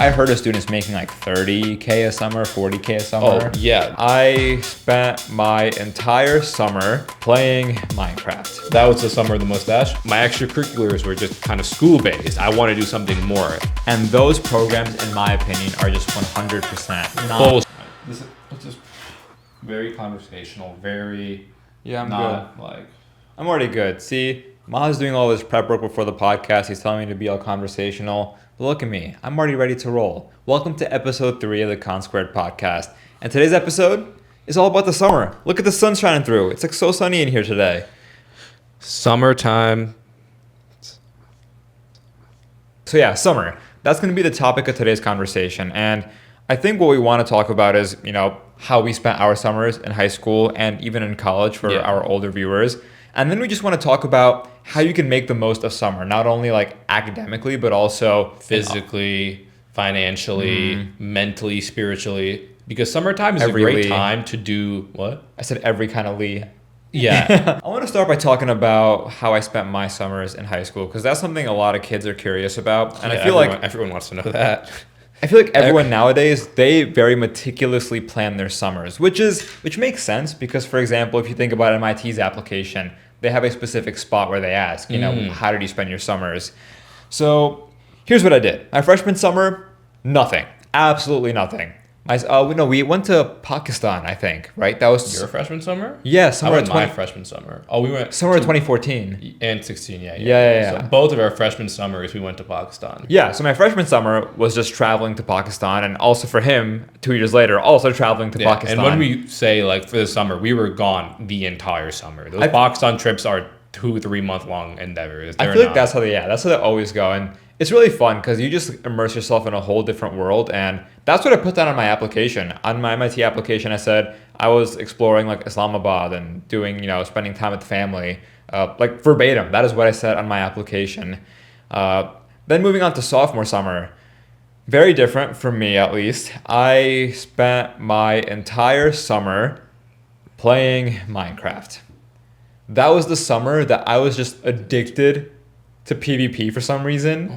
I heard of students making like 30K a summer, 40K a summer. Oh, yeah. I spent my entire summer playing Minecraft. That was the summer of the mustache. My extracurriculars were just kind of school-based. I want to do something more. And those programs, in my opinion, are just 100% not. Bullshit. This is just very conversational, very Yeah, I'm not good. like... I'm already good. See, Mahad's doing all this prep work before the podcast. He's telling me to be all conversational. But look at me. I'm already ready to roll. Welcome to episode 3 of the Khansquared podcast. And today's episode is all about the summer. Look at the sun shining through. It's like so sunny in here today. Summertime. So yeah, summer. That's going to be the topic of today's conversation. And I think what we want to talk about is, how we spent our summers in high school and even in college for our older viewers. And then we just want to talk about how you can make the most of summer, not only like academically, but also Physically, financially, mentally, spiritually. Because summertime is Every a great Lee. time to do what? I said every kind of Lee. Yeah. I want to start by talking about how I spent my summers in high school, because that's something a lot of kids are curious about. And I feel like everyone wants to know that. everyone nowadays, they very meticulously plan their summers, which makes sense because, for example, if you think about MIT's application, they have a specific spot where they ask, how did you spend your summers? So here's what I did. My freshman summer, nothing. Absolutely nothing. We went to Pakistan, I think, right? That was Your freshman summer? Yeah, How summer about of my freshman summer? Oh, we went summer of 2014. and 16, yeah. Yeah. So both of our freshman summers, we went to Pakistan. Yeah, so my freshman summer was just traveling to Pakistan, and also for him, 2 years later, also traveling to Pakistan. And when we say like for the summer, we were gone the entire summer. Those Pakistan trips are 2-3 month long endeavors. I feel like that's how they always go, and it's really fun because you just immerse yourself in a whole different world, and that's what I put down on my application. On my MIT application, I said I was exploring like Islamabad and doing, spending time with the family, like verbatim. That is what I said on my application. Then moving on to sophomore summer, very different for me at least. I spent my entire summer playing Minecraft. That was the summer that I was just addicted to PvP for some reason.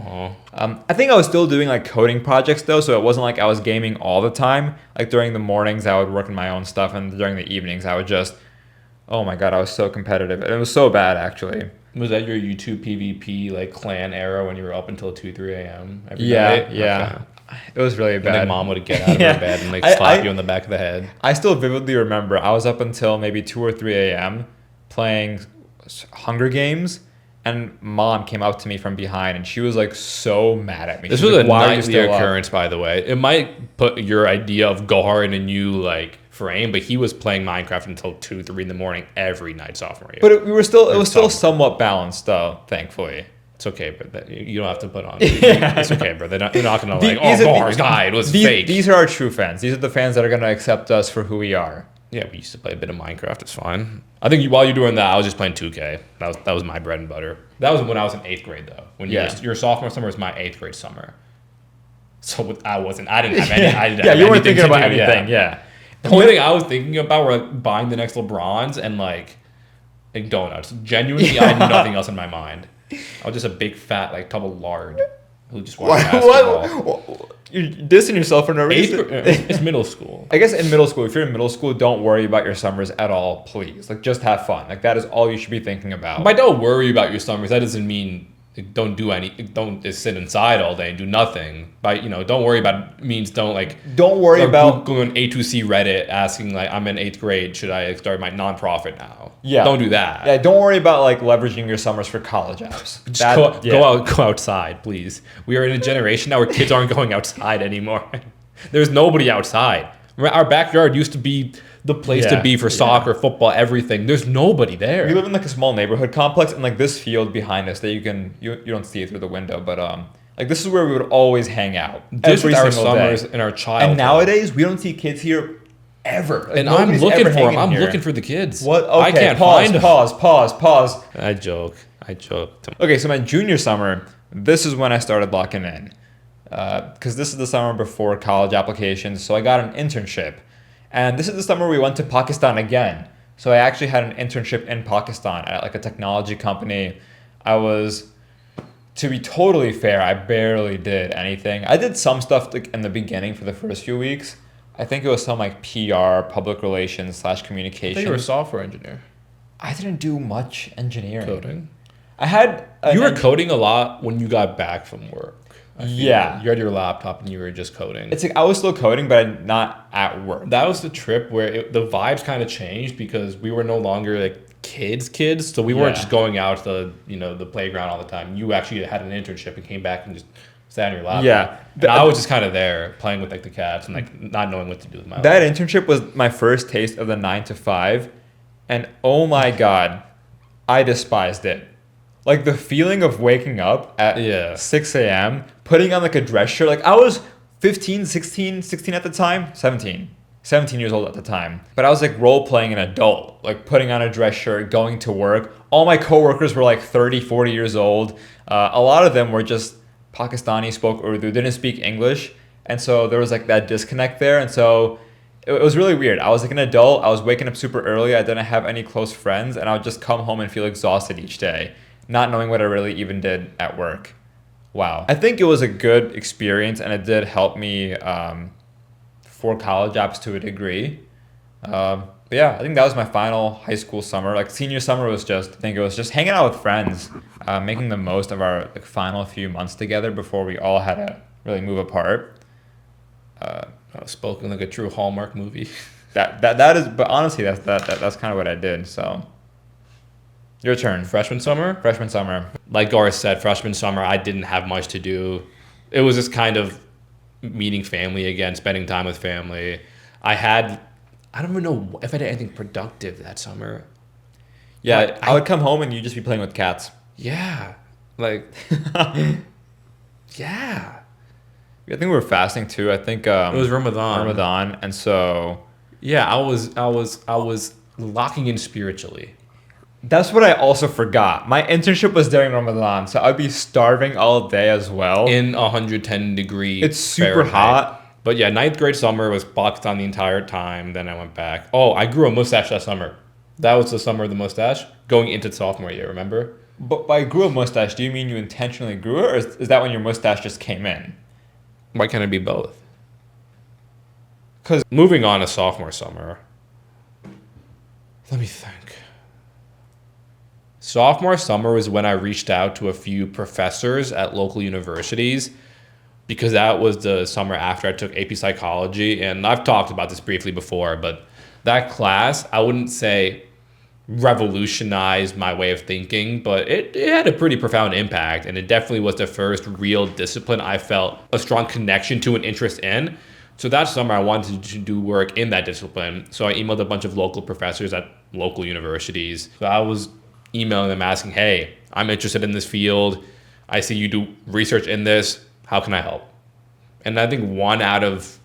I think I was still doing like coding projects though, so it wasn't like I was gaming all the time. Like during the mornings, I would work on my own stuff, and during the evenings, I would just, oh my god, I was so competitive. And it was so bad actually. Was that your YouTube PvP like clan era when you were up until 2-3 a.m. every Yeah. night? Okay. It was really And bad. then mom would get out of her bed and like slap you on the back of the head. I still vividly remember I was up until maybe 2 or 3 a.m. playing Hunger Games. And mom came up to me from behind, and she was like so mad at me. This She was like, a "Why are you nightly still up?" occurrence, by the way. It might put your idea of Gohar in a new like frame, but he was playing Minecraft until 2-3 in the morning every night sophomore year. But it was still somewhat balanced though, thankfully. It's okay, but you don't have to put on. It's okay, bro. They're not gonna like, Gohar's died. It was fake. These are our true fans. These are the fans that are gonna accept us for who we are. Yeah, we used to play a bit of Minecraft. It's fine. I think while you're doing that, I was just playing 2K. That was my bread and butter. That was when I was in 8th grade, though. Your sophomore summer was my 8th grade summer. So I didn't have any. You weren't thinking about anything. Yeah. The only thing I was thinking about were like, buying the next LeBrons and like donuts. Genuinely, I had nothing else in my mind. I was just a big fat like tub of lard who just watched basketball. What? You're dissing yourself for no reason. It's middle school. I guess in middle school, if you're in middle school, don't worry about your summers at all, please. Like, just have fun. Like, that is all you should be thinking about. But don't worry about your summers. That doesn't mean don't just sit inside all day and do nothing. But don't worry about it means don't worry about going on A2C Reddit asking like, I'm in 8th grade, should I start my nonprofit now? Yeah. Don't do that. Yeah, don't worry about like leveraging your summers for college apps. Go outside, please. We are in a generation now where kids aren't going outside anymore. There's nobody outside. Our backyard used to be the place to be for soccer, football, everything. There's nobody there. We live in like a small neighborhood complex, and like this field behind us that you don't see it through the window, but like this is where we would always hang out. Just every our single summers day. and our childhood. And nowadays we don't see kids here ever. Like, and I'm looking for them. I'm here. looking for the kids. What? Okay, I can't pause, find them. Pause. I joke. Okay, so my junior summer, this is when I started locking in, because this is the summer before college applications. So I got an internship. And this is the summer we went to Pakistan again. So I actually had an internship in Pakistan at like a technology company. I was To be totally fair, I barely did anything. I did some stuff like in the beginning for the first few weeks. I think it was some like PR, public relations / I thought communication. you were a software engineer. I didn't do much engineering. Coding. I had You were coding a lot when you got back from work. I feel. Yeah. You had your laptop and you were just coding. It's like I was still coding, but not at work. That was the trip where the vibes kind of changed because we were no longer like kids. So we weren't Yeah. just going out to the playground all the time. You actually had an internship and came back and just sat on your laptop. Yeah. And I was just kind of there playing with like the cats and like not knowing what to do with my life. That internship was my first taste of the 9 to 5, and oh my god, I despised it. Like the feeling of waking up at 6 a.m., putting on like a dress shirt. Like I was 15, 16 at the time, 17 years old at the time. But I was like role playing an adult, like putting on a dress shirt, going to work. All my coworkers were like 30, 40 years old. A lot of them were just Pakistani, spoke Urdu, didn't speak English. And so there was like that disconnect there. And so it was really weird. I was like an adult. I was waking up super early. I didn't have any close friends. And I would just come home and feel exhausted each day, not knowing what I really even did at work. Wow. I think it was a good experience, and it did help me for college apps to a degree. But yeah, I think that was my final high school summer. Like senior summer was just, I think it was just hanging out with friends, making the most of our like final few months together before we all had to really move apart. Spoken like a true Hallmark movie. That is, but honestly, that's kind of what I did. So, your turn. Freshman summer? Freshman summer. Like Gohar said, freshman summer, I didn't have much to do. It was just kind of meeting family again, spending time with family. I don't even know if I did anything productive that summer. Yeah, I would come home and you'd just be playing with cats. Yeah. Like, yeah. I think we were fasting too. I think it was Ramadan. And so yeah, I was locking in spiritually. That's what I also forgot. My internship was during Ramadan, so I'd be starving all day as well. In 110 degrees. It's super hot. But yeah, 9th grade summer was Pakistan the entire time. Then I went back. Oh, I grew a mustache that summer. That was the summer of the mustache. Going into sophomore year, remember? But by grew a mustache, do you mean you intentionally grew it, or is that when your mustache just came in? Why can't it be both? Because moving on to sophomore summer, let me think. Sophomore summer was when I reached out to a few professors at local universities because that was the summer after I took AP Psychology. And I've talked about this briefly before, but that class, I wouldn't say revolutionized my way of thinking, but it had a pretty profound impact. And it definitely was the first real discipline I felt a strong connection to and interest in. So that summer I wanted to do work in that discipline. So I emailed a bunch of local professors at local universities. So I was emailing them asking, hey, I'm interested in this field. I see you do research in this. How can I help? And I think one out of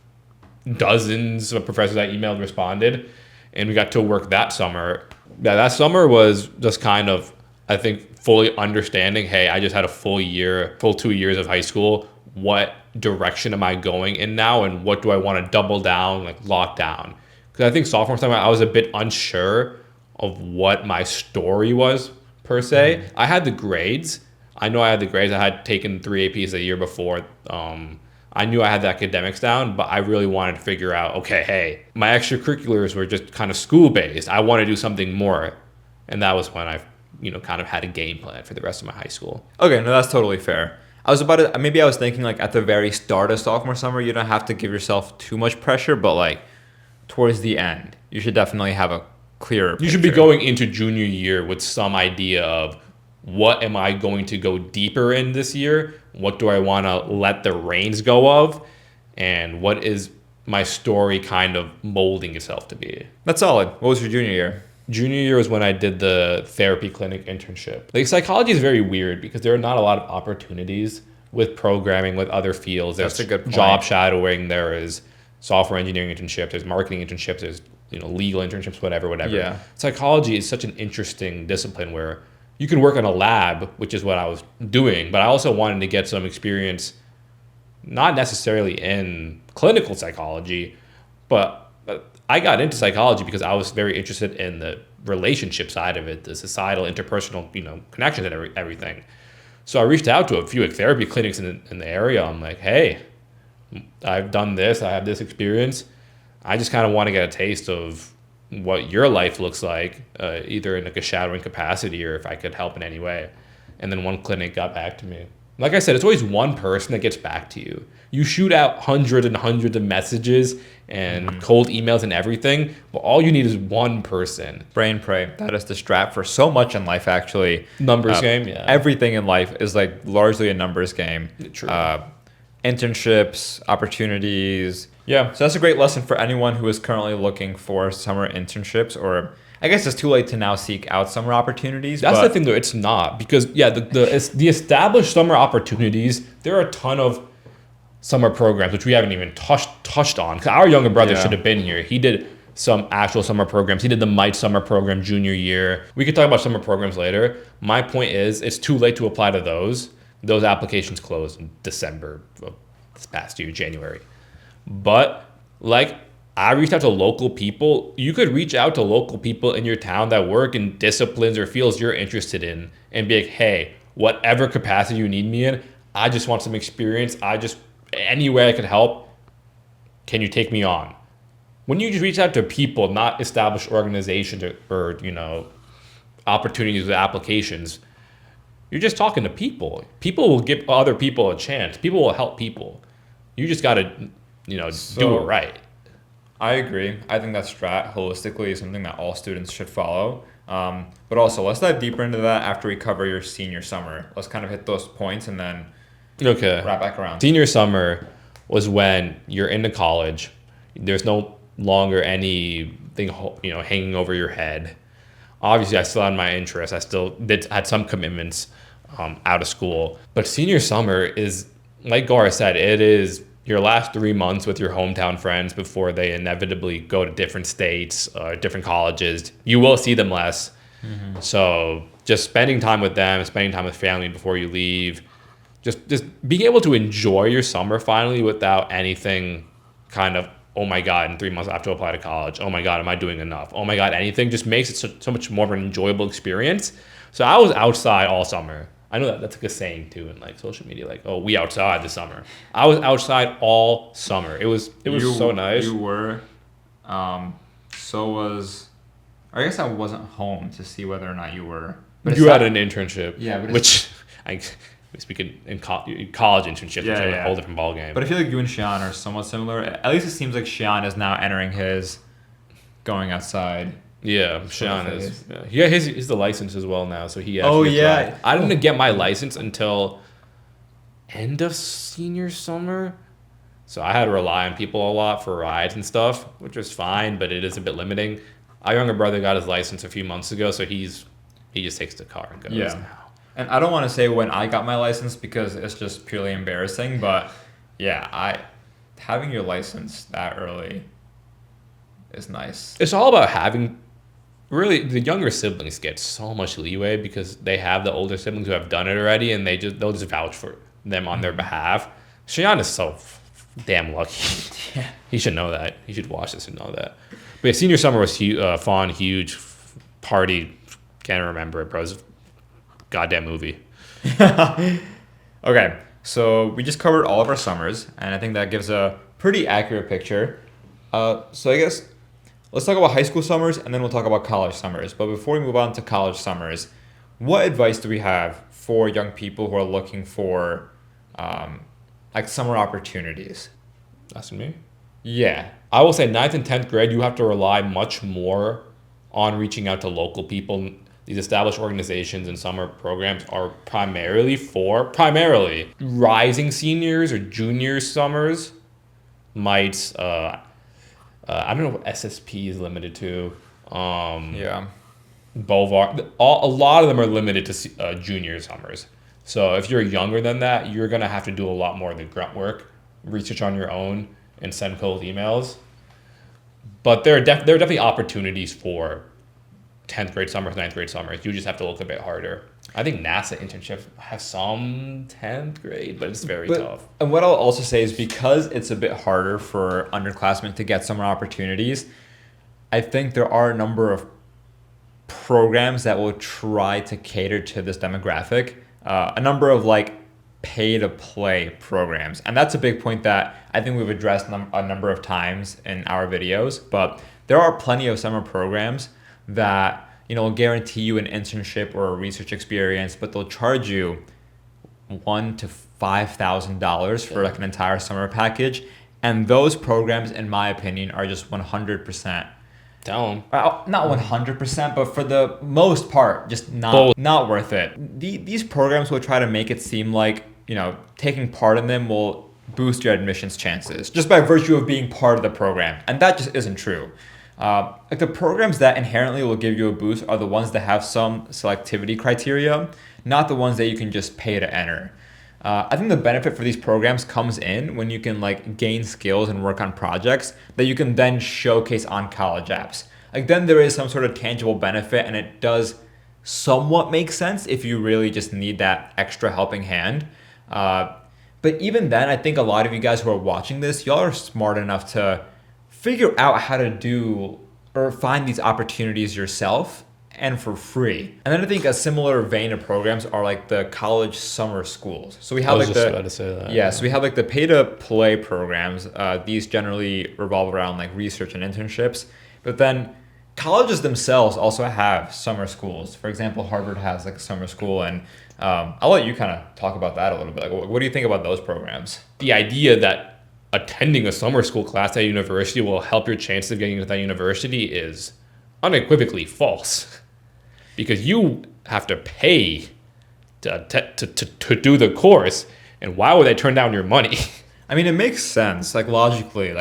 dozens of professors I emailed responded, and we got to work that summer. Yeah, that summer was just kind of, I think, fully understanding, hey, I just had a full 2 years of high school. What direction am I going in now, and what do I want to double down, like lock down? Because I think sophomore summer, I was a bit unsure of what my story was, per se. Mm-hmm. I had the grades. I know I had the grades. I had taken 3 APs a year before. I knew I had the academics down, but I really wanted to figure out, okay, hey, my extracurriculars were just kind of school-based. I want to do something more. And that was when I, kind of had a game plan for the rest of my high school. Okay, no, that's totally fair. I was thinking like at the very start of sophomore summer, you don't have to give yourself too much pressure, but like towards the end, you should definitely have a clearer picture. You should be going into junior year with some idea of what am I going to go deeper in this year? What do I want to let the reins go of? And what is my story kind of molding itself to be? That's solid. What was your junior year? Junior year was when I did the therapy clinic internship. Like psychology is very weird because there are not a lot of opportunities with programming, with other fields. There's That's a good point. Job shadowing. There is software engineering internships. There's marketing internships. There's legal internships. Whatever. Yeah. Psychology is such an interesting discipline where you can work in a lab, which is what I was doing, but I also wanted to get some experience, not necessarily in clinical psychology, but I got into psychology because I was very interested in the relationship side of it, the societal, interpersonal, connections and everything. So I reached out to a few therapy clinics in the area. I'm like, hey, I've done this. I have this experience. I just kind of want to get a taste of what your life looks like, either in like a shadowing capacity or if I could help in any way. And then one clinic got back to me. Like I said, it's always one person that gets back to you. You shoot out hundreds and hundreds of messages and cold emails and everything, but all you need is one person. Pray and pray. That is the strat for so much in life, actually. Numbers game, yeah. Everything in life is like largely a numbers game. True. Internships, opportunities. Yeah, so that's a great lesson for anyone who is currently looking for summer internships, or I guess it's too late to now seek out summer opportunities. That's the thing, though. It's not, because the established summer opportunities, there are a ton of summer programs which we haven't even touched on. 'Cause our younger brother should have been here. He did some actual summer programs. He did the Might summer program junior year. We could talk about summer programs later. My point is, it's too late to apply to those. Those applications closed in December of this past year, January. But like, I reached out to local people. You could reach out to local people in your town that work in disciplines or fields you're interested in and be like, hey, whatever capacity you need me in, I just want some experience. Any way I could help, can you take me on? When you just reach out to people, not established organizations or opportunities with applications, you're just talking to people. People will give other people a chance. People will help people. You just got to, do it right. I agree. I think that strat holistically is something that all students should follow. But also, let's dive deeper into that after we cover your senior summer. Let's kind of hit those points and then wrap back around. Senior summer was when you're into college. There's no longer anything hanging over your head. Obviously, I still had my interests. I still had some commitments out of school. But senior summer is, like Gohar said, it is your last 3 months with your hometown friends before they inevitably go to different states, different colleges. You will see them less. Mm-hmm. So just spending time with them, spending time with family before you leave, just being able to enjoy your summer finally without anything kind of, oh my God, in 3 months I have to apply to college. Oh my God, am I doing enough? Oh my God, anything just makes it so much more of an enjoyable experience. So I was outside all summer. I know that's like a saying too in like social media, like, oh, we outside this summer. I was outside all summer. It was so nice. You were. So was. I guess I wasn't home to see whether or not you were. But you had an internship. Yeah, but which I speak in college internships, which are a whole different ballgame. But I feel like you and Xian are somewhat similar. At least it seems like Xian is now entering his going outside. Yeah, Xian is. Yeah, he's the license as well now, so he actually applied. I didn't get my license until end of senior summer, so I had to rely on people a lot for rides and stuff, which was fine, but it is a bit limiting. Our younger brother got his license a few months ago, so he just takes the car and goes now. And I don't want to say when I got my license because it's just purely embarrassing, but yeah, having your license that early is nice. It's all about having. Really, the younger siblings get so much leeway because they have the older siblings who have done it already, and they'll just vouch for them on their behalf. Xian is so damn lucky. Yeah. He should know that. He should watch this and know that. But yeah, senior summer was fun, huge party. Can't remember it, bro. It was a goddamn movie. Okay, so we just covered all of our summers, and I think that gives a pretty accurate picture. So I guess let's talk about high school summers, and then we'll talk about college summers. But before we move on to college summers, what advice do we have for young people who are looking for like summer opportunities? That's me? Yeah. I will say 9th and 10th grade, you have to rely much more on reaching out to local people. These established organizations and summer programs are primarily rising seniors or junior summers. Might, I don't know what SSP is limited to. Yeah. Bovar, a lot of them are limited to junior summers. So if you're younger than that, you're going to have to do a lot more of the grunt work, research on your own, and send cold emails. But there are definitely opportunities for 10th grade summers, 9th grade summers. You just have to look a bit harder. I think NASA internship has some 10th grade, but it's very tough. And what I'll also say is because it's a bit harder for underclassmen to get summer opportunities, I think there are a number of programs that will try to cater to this demographic. a number of like pay to play programs. And that's a big point that I think we've addressed a number of times in our videos. But there are plenty of summer programs that, will guarantee you an internship or a research experience, but they'll charge you $1,000 to $5,000 for like an entire summer package. And those programs, in my opinion, are just 100%. Tell them. Not 100%, but for the most part, just not worth it. These programs will try to make it seem like, taking part in them will boost your admissions chances just by virtue of being part of the program. And that just isn't true. Like the programs that inherently will give you a boost are the ones that have some selectivity criteria, not the ones that you can just pay to enter. I think the benefit for these programs comes in when you can like gain skills and work on projects that you can then showcase on college apps. Like then there is some sort of tangible benefit, and it does somewhat make sense if you really just need that extra helping hand. But even then, I think a lot of you guys who are watching this, y'all are smart enough to figure out how to do or find these opportunities yourself and for free. And then I think a similar vein of programs are like the college summer schools. So we have like about to say that. Yeah, so we have like the pay to play programs. These generally revolve around like research and internships. But then colleges themselves also have summer schools. For example, Harvard has like a summer school, and I'll let you kind of talk about that a little bit. Like, what do you think about those programs? The idea that attending a summer school class at a university will help your chances of getting into that university is unequivocally false, because you have to pay to do the course, and why would they turn down your money? I mean, it makes sense, like logically,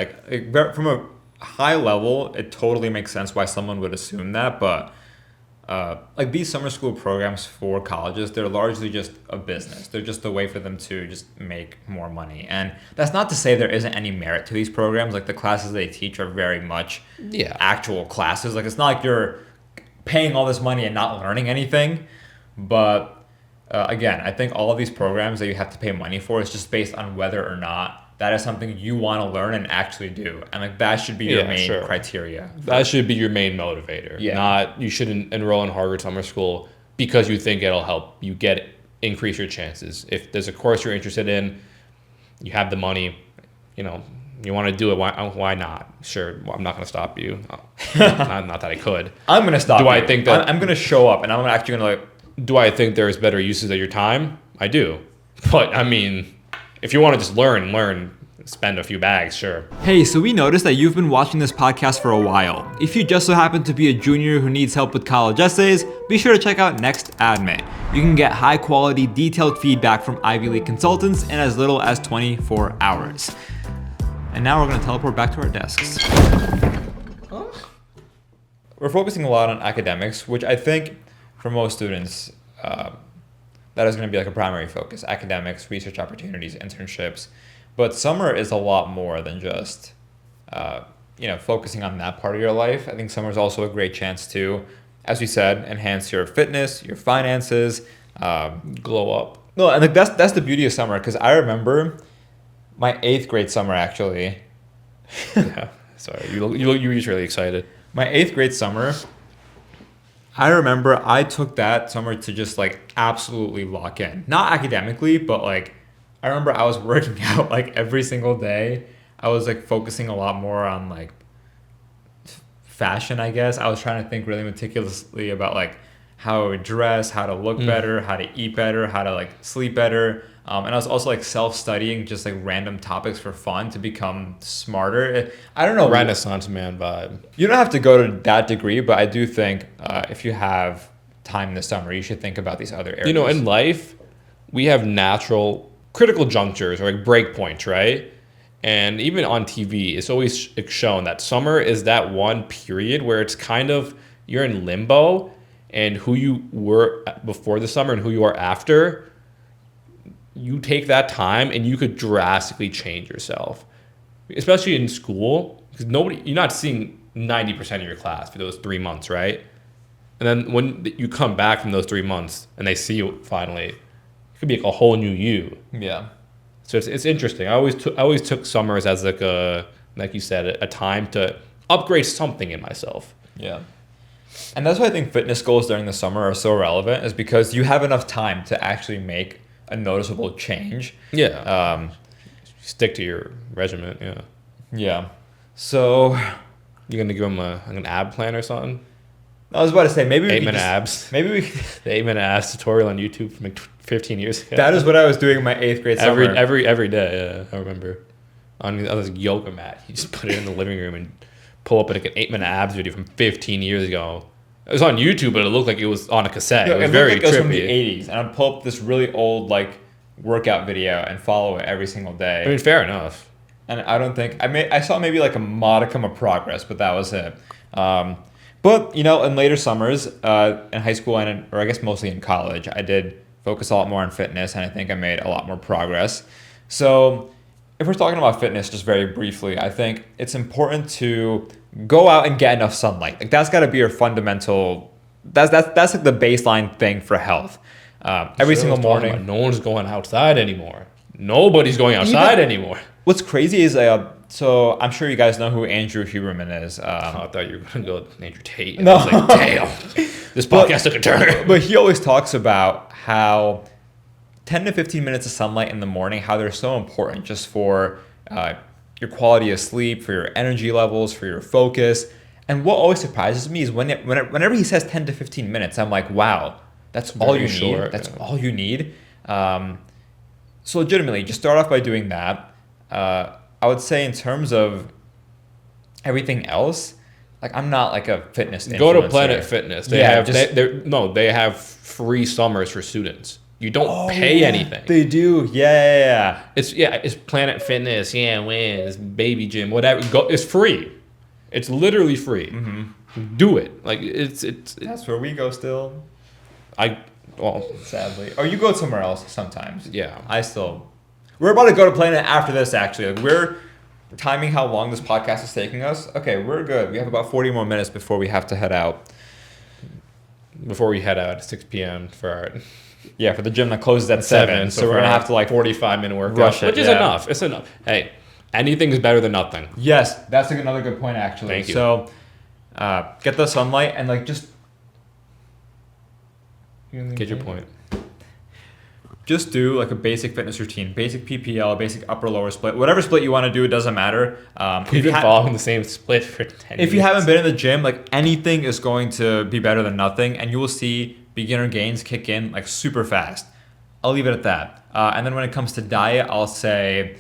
from a high level, it totally makes sense why someone would assume that, but like these summer school programs for colleges, they're largely just a business. They're just a way for them to just make more money. And that's not to say there isn't any merit to these programs. Like the classes they teach are very much actual classes. Like it's not like you're paying all this money and not learning anything. But again, I think all of these programs that you have to pay money for is just based on whether or not that is something you want to learn and actually do. And like that should be your main criteria. That should be your main motivator. Yeah. Not you shouldn't enroll in Harvard summer school because you think it'll help you increase your chances. If there's a course you're interested in, you have the money, you want to do it, why not? Sure, I'm not going to stop you. not that I could. I'm going to stop you. I think that I'm going to show up and I'm actually going to do I think there's better uses of your time? I do. But I mean, if you want to just learn, spend a few bags, sure. Hey, so we noticed that you've been watching this podcast for a while. If you just so happen to be a junior who needs help with college essays, be sure to check out Next Admit. You can get high quality, detailed feedback from Ivy League consultants in as little as 24 hours. And now we're going to teleport back to our desks. We're focusing a lot on academics, which I think for most students, that is going to be like a primary focus: academics, research opportunities, internships. But summer is a lot more than just, focusing on that part of your life. I think summer is also a great chance to, as we said, enhance your fitness, your finances, glow up. No, and like that's the beauty of summer, because I remember my 8th grade summer actually. Yeah, sorry, you were really excited. My 8th grade summer, I remember I took that summer to just like absolutely lock in. Not academically, but like I remember I was working out like every single day. I was like focusing a lot more on like fashion, I guess. I was trying to think really meticulously about like how I would dress, how to look better, how to eat better, how to like sleep better. And I was also like self-studying just like random topics for fun to become smarter. I don't know. Renaissance man vibe. You don't have to go to that degree, but I do think if you have time this summer, you should think about these other areas. In life, we have natural critical junctures or like break points, right? And even on TV, it's always shown that summer is that one period where it's kind of, you're in limbo, and who you were before the summer and who you are after, you take that time and you could drastically change yourself, especially in school, because you're not seeing 90% of your class for those 3 months, right? And then when you come back from those 3 months and they see you finally, it could be like a whole new you. Yeah. So it's interesting. I always took summers as like you said, a time to upgrade something in myself. Yeah. And that's why I think fitness goals during the summer are so relevant, is because you have enough time to actually make a noticeable change. Yeah. Stick to your regimen. Yeah. Yeah. So You're gonna give them an ab plan or something. I was about to say maybe we 8-minute abs. Maybe we. The 8-minute abs tutorial on YouTube from like 15 years ago. That is what I was doing in my 8th grade summer. Every day. Yeah, I remember. On this yoga mat, you just put it in the living room and pull up like an 8-minute abs video from 15 years ago. It was on YouTube, but it looked like it was on a cassette. Yeah, it was very like it was from the trippy. 80s, and I'd pull up this really old like workout video and follow it every single day. I mean, fair enough. And I don't think I saw maybe like a modicum of progress, but that was it. But in later summers, in high school or I guess mostly in college, I did focus a lot more on fitness, and I think I made a lot more progress. So if we're talking about fitness, just very briefly, I think it's important to go out and get enough sunlight. Like that's got to be your fundamental. That's like the baseline thing for health. Every single morning. No one's going outside anymore. Nobody's going outside anymore. What's crazy is so I'm sure you guys know who Andrew Huberman is. I thought you were going to go with Andrew Tate. No. I was like, damn, this podcast took a turn. But he always talks about how 10 to 15 minutes of sunlight in the morning, how they're so important just for your quality of sleep, for your energy levels, for your focus. And what always surprises me is whenever he says 10 to 15 minutes, I'm like, wow, that's all you need. That's all you need. So legitimately, just start off by doing that. I would say in terms of everything else, like I'm not like a fitness influencer. Go to Planet Fitness. They have free summers for students. You don't pay anything. They do. Yeah. It's Planet Fitness. Yeah, it's Baby Gym, whatever. It's free. It's literally free. Mm-hmm. Do it. Like it's. That's where we go still. Sadly. Or you go somewhere else sometimes. Yeah. We're about to go to Planet after this, actually. Like we're timing how long this podcast is taking us. Okay, we're good. We have about 40 more minutes before we have to head out. Before we head out at 6 p.m. for the gym that closes at 7. So we're going to have to 45-minute workout. Rush it. Which is enough. It's enough. Hey, anything is better than nothing. Yes, that's another good point, actually. Thank you. So get the sunlight and just... Get your point. Just do like a basic fitness routine, basic PPL, basic upper lower split, whatever split you want to do, it doesn't matter. We've been following the same split for 10 years. If you haven't been in the gym, like anything is going to be better than nothing, and you will see beginner gains kick in like super fast. I'll leave it at that. And then when it comes to diet, I'll say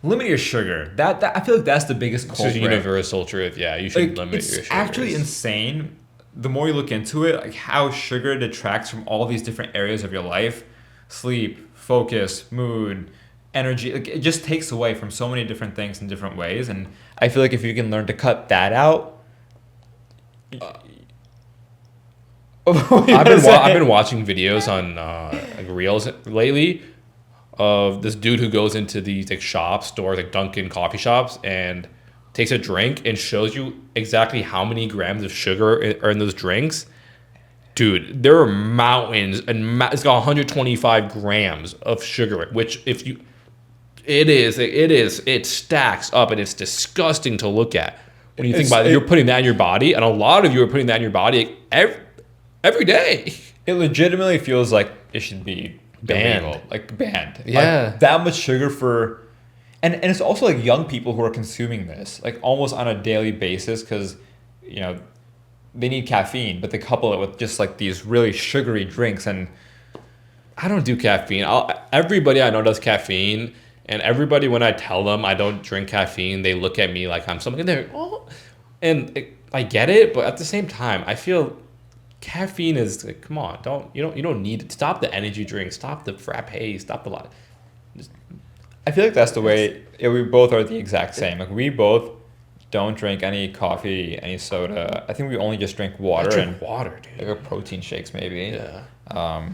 limit your sugar. That I feel like that's the biggest culprit. This is universal truth. Yeah, you should limit your sugar. It's actually insane. The more you look into it, like how sugar detracts from all these different areas of your life. Sleep, focus, mood, energy. Like it just takes away from so many different things in different ways. And I feel like if you can learn to cut that out. I've been watching videos on like Reels lately of this dude who goes into these like stores like Dunkin' coffee shops and takes a drink and shows you exactly how many grams of sugar are in those drinks. Dude, there are mountains, and it's got 125 grams of sugar, which it stacks up, and it's disgusting to look at. When you think about it, you're putting that in your body, and a lot of you are putting that in your body every day. It legitimately feels like it should be banned. illegal, like banned. Yeah. Like, that much sugar for... And it's also like young people who are consuming this, like almost on a daily basis, because, they need caffeine, but they couple it with just like these really sugary drinks. And I don't do caffeine. Everybody I know does caffeine, and everybody when I tell them I don't drink caffeine, they look at me like I'm something. And they're I get it, but at the same time, I feel caffeine is like, come on, you don't need it. Stop the energy drinks, stop the frappes, stop the lot. I feel like that's the way. We both are the exact same. Like we both don't drink any coffee, any soda. I think we only just drink water. I drink water, dude. Like a protein shakes, maybe. Yeah. I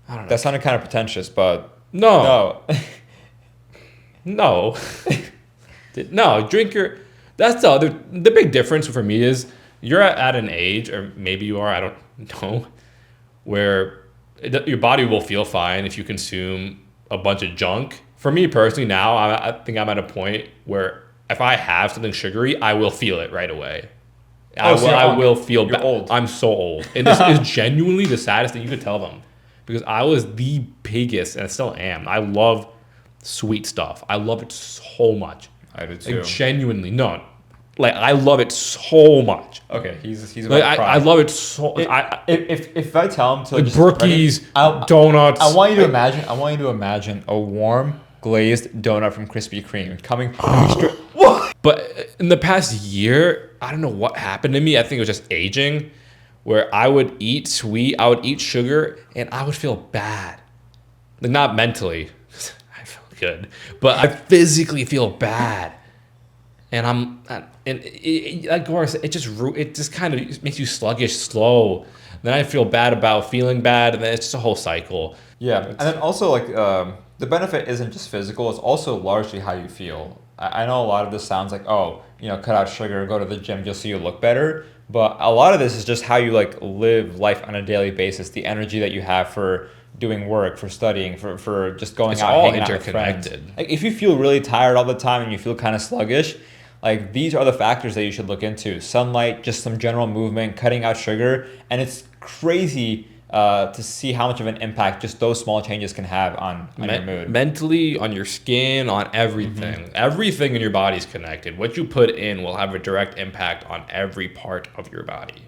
don't know. That sounded kind of pretentious, but no. No. No, drink your... That's the big difference for me is you're at an age, or maybe you are, I don't know, where your body will feel fine if you consume a bunch of junk. For me personally now, I think I'm at a point where if I have something sugary, I will feel it right away. So you're I will feel you're bad. old. I'm so old. And this is genuinely the saddest thing you could tell them. Because I was the biggest, and I still am. I love sweet stuff. I love it so much. I do too. Like, genuinely, no. Like, I love it so much. Okay, he's about Like, to cry. I love it so. If I tell him to Like just Brookies, I donuts. I want you to imagine. I want you to imagine a warm glazed donut from Krispy Kreme coming straight. What? But in the past year, I don't know what happened to me. I think it was just aging, where I would eat sweet, I would eat sugar, and I would feel bad. Like, not mentally, I feel good, but I physically feel bad. And like Gohar said, it just kind of makes you sluggish, slow. Then I feel bad about feeling bad, and then it's just a whole cycle. Yeah, and then also like the benefit isn't just physical; it's also largely how you feel. I know a lot of this sounds like, oh, cut out sugar, go to the gym just so you look better. But a lot of this is just how you like live life on a daily basis. The energy that you have for doing work, for studying, for just going It's out, all hanging out with friends. interconnected. Like if you feel really tired all the time and you feel kind of sluggish, like these are the factors that you should look into: sunlight, just some general movement, cutting out sugar, and it's crazy to see how much of an impact just those small changes can have on your mood. Mentally, on your skin, on everything. Everything in your body is connected. What you put in will have a direct impact on every part of your body.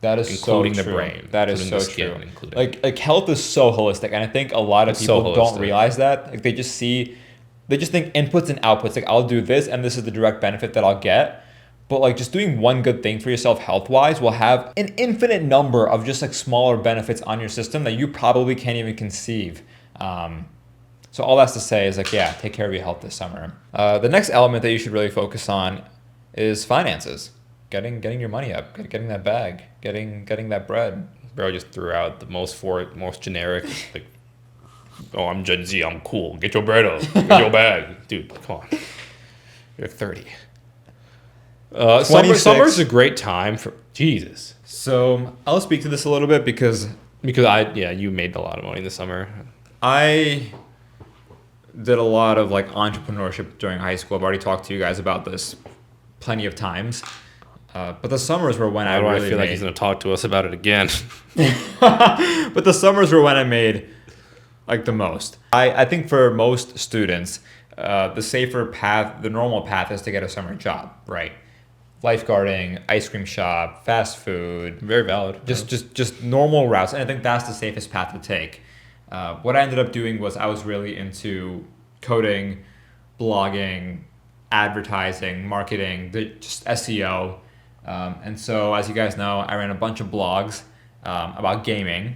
That is including so the true. brain, That is including so the skin, true. including- Like health is so holistic, and I think a lot of It's so people don't holistic. realize that. Like they just think inputs and outputs. Like I'll do this, and this is the direct benefit that I'll get. But like just doing one good thing for yourself health wise will have an infinite number of just like smaller benefits on your system that you probably can't even conceive. So all that's to say is like, yeah, take care of your health this summer. The next element that you should really focus on is finances. Getting your money up, getting that bag, getting that bread. Bro just threw out the most generic, like, oh, I'm Gen Z, I'm cool. Get your bread up, get your bag. Dude, come on. You're 30. Summer's a great time for Jesus. So I'll speak to this a little bit because You made a lot of money this summer. I did a lot of like entrepreneurship during high school. I've already talked to you guys about this plenty of times. But the summers were when I really feel like he's going to talk to us about it again. But the summers were when I made like the most. I think for most students, the safer path, the normal path is to get a summer job, right? Lifeguarding, ice cream shop, fast food, Very valid. just normal routes, and I think that's the safest path to take. What I ended up doing was I was really into coding, blogging, advertising, marketing, just SEO, and so as you guys know, I ran a bunch of blogs about gaming.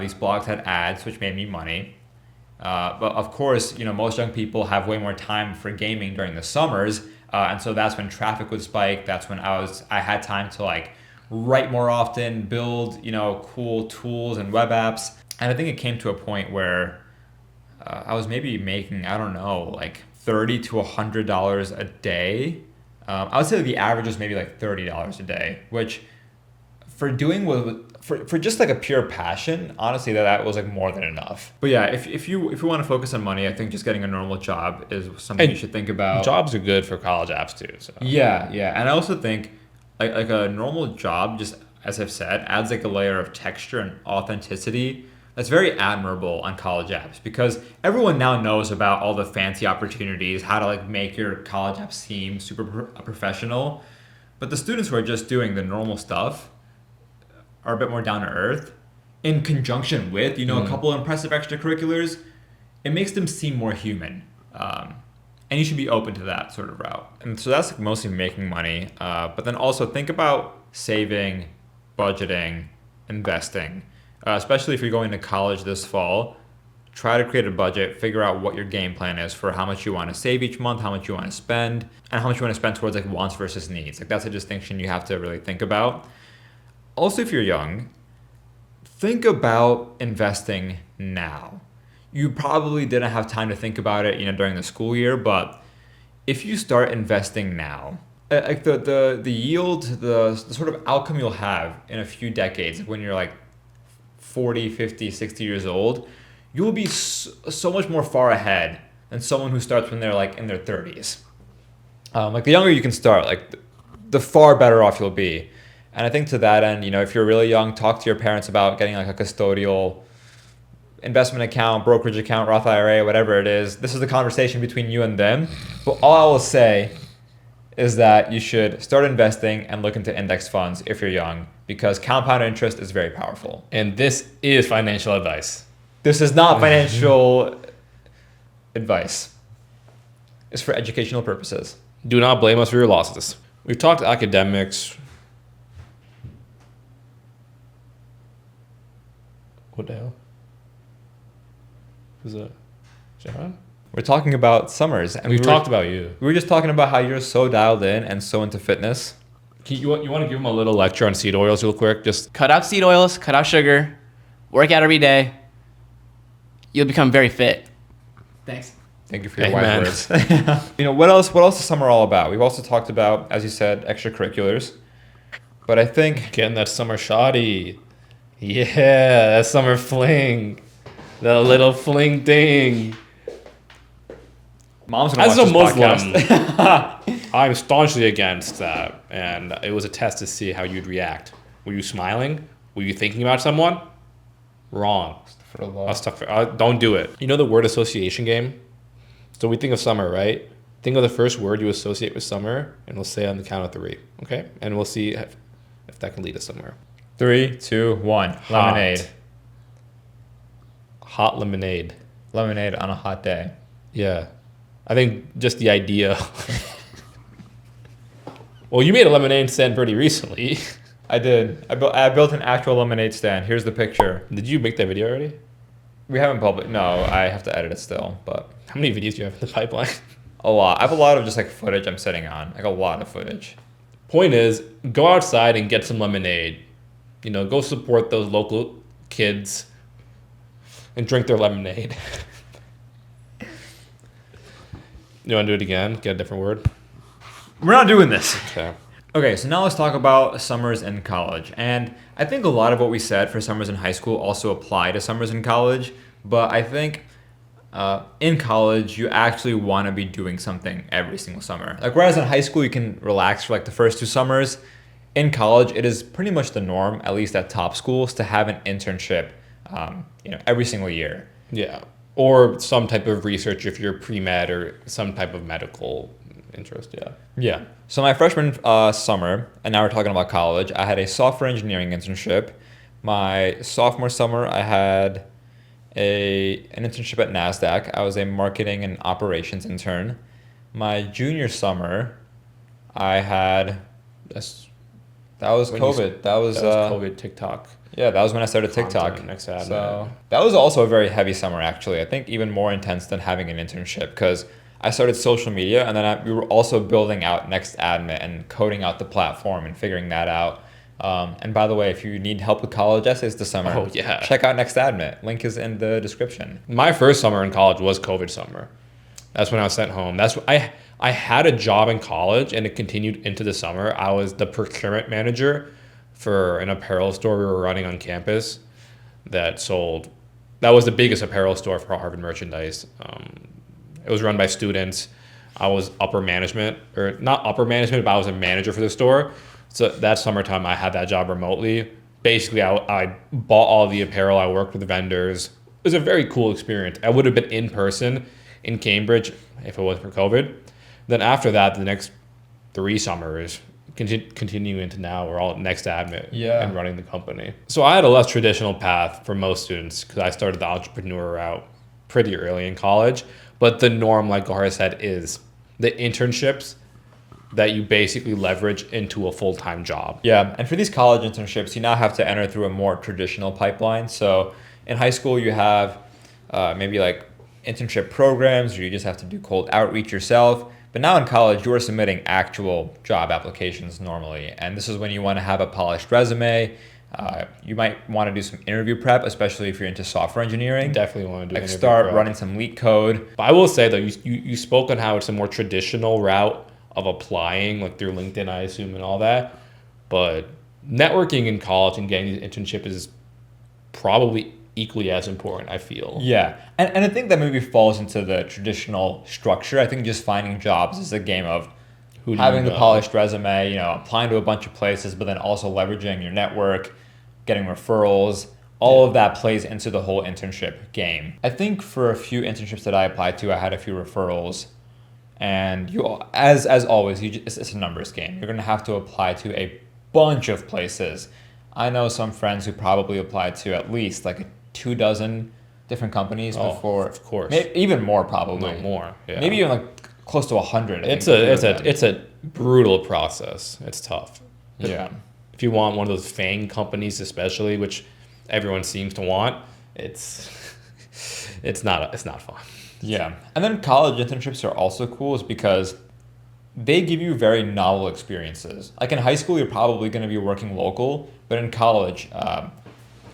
These blogs had ads, which made me money. But of course, most young people have way more time for gaming during the summers. And so that's when traffic would spike. That's when I had time to like write more often, build, cool tools and web apps. And I think it came to a point where I was maybe making, I don't know, like $30 to $100 a day. I would say the average was maybe like $30 a day, which for doing for just like a pure passion, honestly, that was like more than enough. But yeah, if you want to focus on money, I think just getting a normal job is something you should think about. Jobs are good for college apps too. So Yeah, and I also think like a normal job, just as I've said, adds like a layer of texture and authenticity that's very admirable on college apps, because everyone now knows about all the fancy opportunities, how to like make your college app seem super professional. But the students who are just doing the normal stuff are a bit more down to earth, in conjunction with a couple of impressive extracurriculars. It makes them seem more human, and you should be open to that sort of route. And so that's like mostly making money, but then also think about saving, budgeting, investing, especially if you're going to college this fall. Try to create a budget, figure out what your game plan is for how much you want to save each month, how much you want to spend, and how much you want to spend towards like wants versus needs. Like that's a distinction you have to really think about. Also, if you're young, think about investing now. You probably didn't have time to think about it, during the school year, but if you start investing now, like the yield, the sort of outcome you'll have in a few decades when you're like 40, 50, 60 years old, you'll be so much more far ahead than someone who starts when they're like in their 30s. Like the younger you can start, like the far better off you'll be. And I think to that end, if you're really young, talk to your parents about getting like a custodial investment account, brokerage account, Roth IRA, whatever it is. This is a conversation between you and them. But all I will say is that you should start investing and look into index funds if you're young, because compound interest is very powerful. And this is financial advice. This is not financial advice. It's for educational purposes. Do not blame us for your losses. We've talked academics. What the hell? Who's that? Sharon? We're talking about summers, and We've talked about you. We were just talking about how you're so dialed in and so into fitness. You want to give them a little lecture on seed oils real quick? Just Cut out seed oils, cut out sugar, work out every day. You'll become very fit. Thanks. Thank you for your Amen. wise words. What else is summer all about? We've also talked about, as you said, extracurriculars. But I think getting that summer shoddy. Yeah, that summer fling. The little fling thing. Mom's gonna As watch a this Muslim, podcast. I'm staunchly against that. And it was a test to see how you'd react. Were you smiling? Were you thinking about someone? Wrong. Don't do it. You know the word association game? So we think of summer, right? Think of the first word you associate with summer, and we'll say on the count of 3, okay? And we'll see if that can lead us somewhere. 3, 2, 1. Lemonade. Hot lemonade. Lemonade on a hot day. Yeah. I think just the idea. Well, you made a lemonade stand pretty recently. I did. I built an actual lemonade stand. Here's the picture. Did you make that video already? We haven't published. No, I have to edit it still. But How many videos do you have in the pipeline? a lot. I have a lot of just like footage I'm sitting on. Like a lot of footage. Point is, go outside and get some lemonade. Go support those local kids and drink their lemonade. You want to do it again? Get a different word? We're not doing this. Okay. Okay, so now let's talk about summers in college. And I think a lot of what we said for summers in high school also apply to summers in college. But I think in college, you actually want to be doing something every single summer. Like whereas in high school, you can relax for like the first 2 summers. In college, it is pretty much the norm, at least at top schools, to have an internship every single year. Yeah. Or some type of research if you're pre-med or some type of medical interest, yeah. Yeah. So my freshman summer, and now we're talking about college, I had a software engineering internship. My sophomore summer, I had an internship at NASDAQ. I was a marketing and operations intern. My junior summer, I had... That was COVID. That was COVID TikTok. Yeah, that was when I started TikTok. Next ad, so that was also a very heavy summer, actually. I think even more intense than having an internship because I started social media and then we were also building out Next Admit and coding out the platform and figuring that out. And by the way, if you need help with college essays this summer, check out Next Admit. Link is in the description. My first summer in college was COVID summer. That's when I was sent home. I had a job in college and it continued into the summer. I was the procurement manager for an apparel store we were running on campus that was the biggest apparel store for Harvard merchandise. It was run by students. I was upper management, or not upper management, but I was a manager for the store. So that summertime, I had that job remotely. Basically, I bought all the apparel. I worked with vendors. It was a very cool experience. I would have been in person in Cambridge if it wasn't for COVID. Then after that, the next 3 summers, continuing into now, we're all at Next Admit and running the company. So I had a less traditional path for most students because I started the entrepreneur route pretty early in college. But the norm, like Gohar said, is the internships that you basically leverage into a full-time job. Yeah, and for these college internships, you now have to enter through a more traditional pipeline. So in high school, you have maybe like internship programs, or you just have to do cold outreach yourself. But now in college, you are submitting actual job applications normally. And this is when you want to have a polished resume. You might want to do some interview prep, especially if you're into software engineering. Definitely want to do like start running some leak code. But I will say though, you spoke on how it's a more traditional route of applying, like through LinkedIn, I assume, and all that. But networking in college and getting these internships is probably equally as important, I feel. Yeah, and I think that maybe falls into the traditional structure. I think just finding jobs is a game of Who do having you the know? polished resume, applying to a bunch of places, but then also leveraging your network, getting referrals. All of that plays into the whole internship game. I think for a few internships that I applied to, I had a few referrals. And as always, it's a numbers game. You're gonna have to apply to a bunch of places. I know some friends who probably applied to at least like 24 different companies before. Of course. Even more probably. No more. Yeah. Maybe even like close to 100. It's a brutal process. It's tough. Yeah. If you want one of those FANG companies, especially, which everyone seems to want, it's not fun. Yeah. And then college internships are also cool is because they give you very novel experiences. Like in high school, you're probably going to be working local, but in college,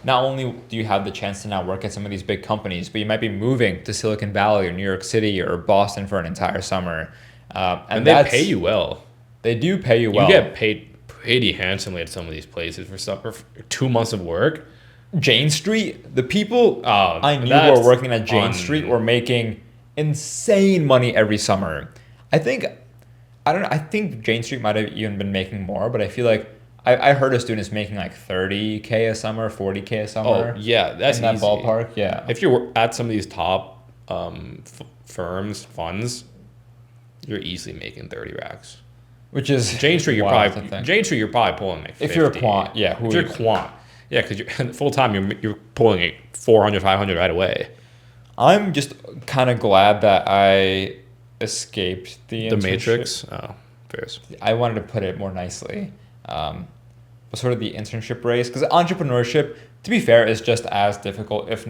not only do you have the chance to now work at some of these big companies, but you might be moving to Silicon Valley or New York City or Boston for an entire summer. And they pay you well. They do pay you well. You get paid pretty handsomely at some of these places for 2 months of work. Jane Street, the people I knew who were working at Jane Street were making insane money every summer. I think Jane Street might have even been making more, but I feel like I heard of students making like 30K a summer, 40K a summer. Oh, yeah, that's in that easy. ballpark. Yeah. If you're at some of these top funds, you're easily making 30 racks. Which is Jane Street, you're wild probably to think. Jane Street, you're probably pulling like 50. If you're a quant, yeah. If you're a quant, yeah, because you're full time, you're pulling like 400, 500 right away. I'm just kind of glad that I escaped the internship. Matrix. Oh, fairs. I wanted to put it more nicely. But sort of the internship race, because entrepreneurship, to be fair, is just as difficult, if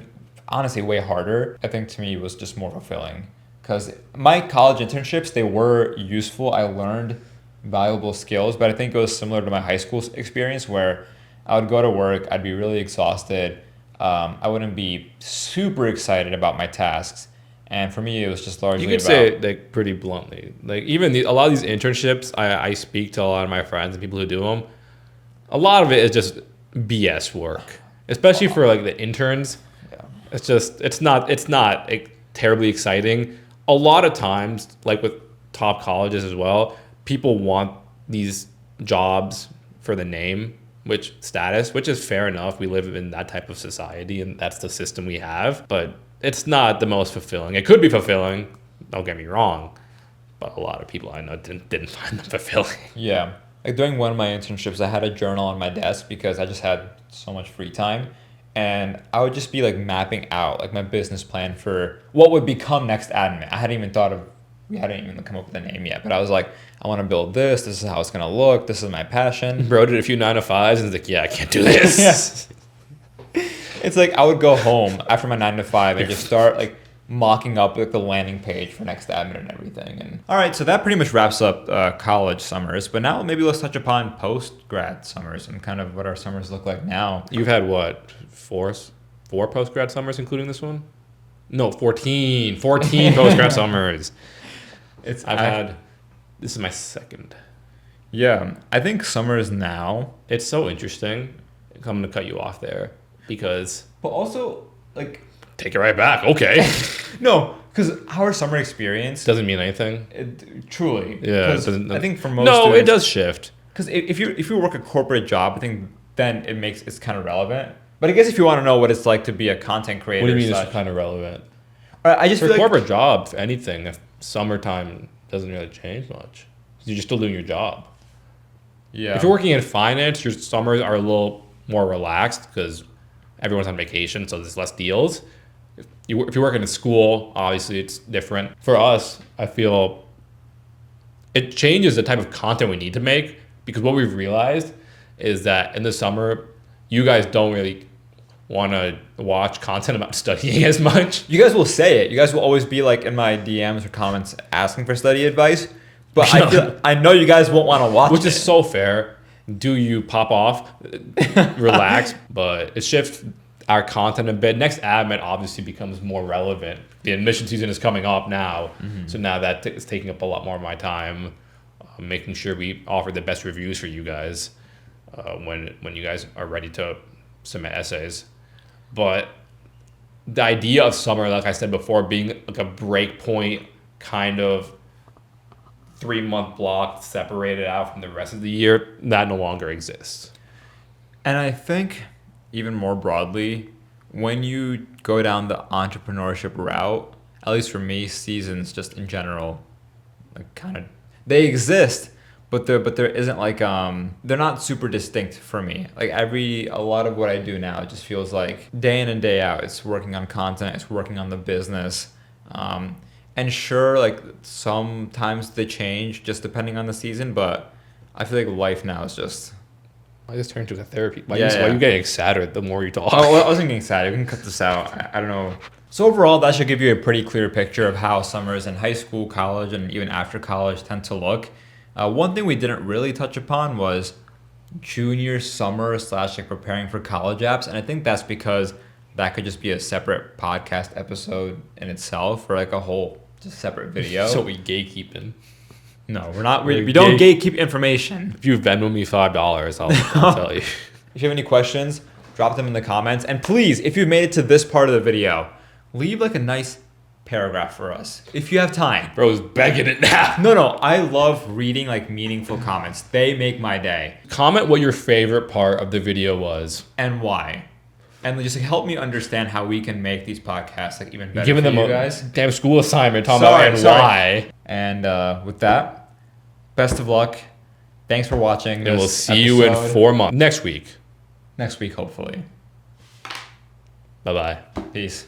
honestly way harder. I think to me was just more fulfilling, because my college internships, they were useful. I learned valuable skills, but I think it was similar to my high school experience where I would go to work, I'd be really exhausted. I wouldn't be super excited about my tasks. And for me, it was just largely You could say it like pretty bluntly. Like even a lot of these internships, I speak to a lot of my friends and people who do them. A lot of it is just BS work, especially for like the interns. Yeah. It's not like, terribly exciting. A lot of times, like with top colleges as well, people want these jobs for the name, which is fair enough. We live in that type of society and that's the system we have, but it's not the most fulfilling. It could be fulfilling, don't get me wrong, but a lot of people I know didn't find them fulfilling. Yeah. Like during one of my internships, I had a journal on my desk because I just had so much free time. And I would just be like mapping out like my business plan for what would become Next Admin. We hadn't even come up with a name yet, but I was like, I want to build this. This is how it's going to look. This is my passion. Bro did a few 9-to-5s and was like, yeah, I can't do this. Yeah. It's like I would go home after my 9 to 5 and just start like mocking up like the landing page for Next Admin and everything. And all right, so that pretty much wraps up college summers. But now maybe let's touch upon post-grad summers and kind of what our summers look like now. You've had what, four post-grad summers, including this one? No, 14 post-grad summers. This is my second. Yeah, I think summers now. It's so interesting. I'm going to cut you off there because. But also, like. Take it right back. Okay. No, because our summer experience doesn't mean anything. Truly. Yeah. I think for most. No, it does shift. Because if you work a corporate job, I think then it's kind of relevant. But I guess if you want to know what it's like to be a content creator, what do you mean it's kind of relevant? I just for feel corporate jobs, anything. If summertime doesn't really change much. You're just still doing your job. Yeah. If you're working in finance, your summers are a little more relaxed because everyone's on vacation, so there's less deals. If you're working in school, obviously it's different. For us, I feel it changes the type of content we need to make because what we've realized is that in the summer, you guys don't really want to watch content about studying as much. You guys will say it. You guys will always be like in my DMs or comments asking for study advice. But I know you guys won't want to watch Which it. is so fair. Do you pop off, relax, but it shifts our content a bit. Next admin obviously becomes more relevant. The admission season is coming up now. Mm-hmm. So now that is taking up a lot more of my time, making sure we offer the best reviews for you guys when you guys are ready to submit essays. But the idea of summer, like I said before, being like a break point kind of 3-month block separated out from the rest of the year, that no longer exists. And I think even more broadly, when you go down the entrepreneurship route, at least for me, seasons just in general, like kind of they exist, but there isn't like they're not super distinct for me. Like a lot of what I do now just feels like day in and day out. It's working on content, it's working on the business. And sure, like sometimes they change just depending on the season, but I feel like life now is just. I just turned into a therapy. Why Yeah, are you getting sadder the more you talk? Oh, I wasn't getting sad. We can cut this out. I don't know. So overall, that should give you a pretty clear picture of how summers in high school, college, and even after college tend to look. One thing we didn't really touch upon was junior summer / like preparing for college apps, and I think that's because that could just be a separate podcast episode in itself, or like a whole just separate video. So we gatekeeping. No, we're not. We don't gatekeep information. If you Venmo me $5, I'll tell you. If you have any questions, drop them in the comments. And please, if you've made it to this part of the video, leave like a nice paragraph for us if you have time. Bro's begging it now. No, I love reading like meaningful comments. They make my day. Comment what your favorite part of the video was. And why. And just like, help me understand how we can make these podcasts like even better Giving for them you a guys. damn school assignment talking about why. And with that, best of luck. Thanks for watching. And we'll see you in 4 months. Next week. Next week, hopefully. Bye-bye. Peace.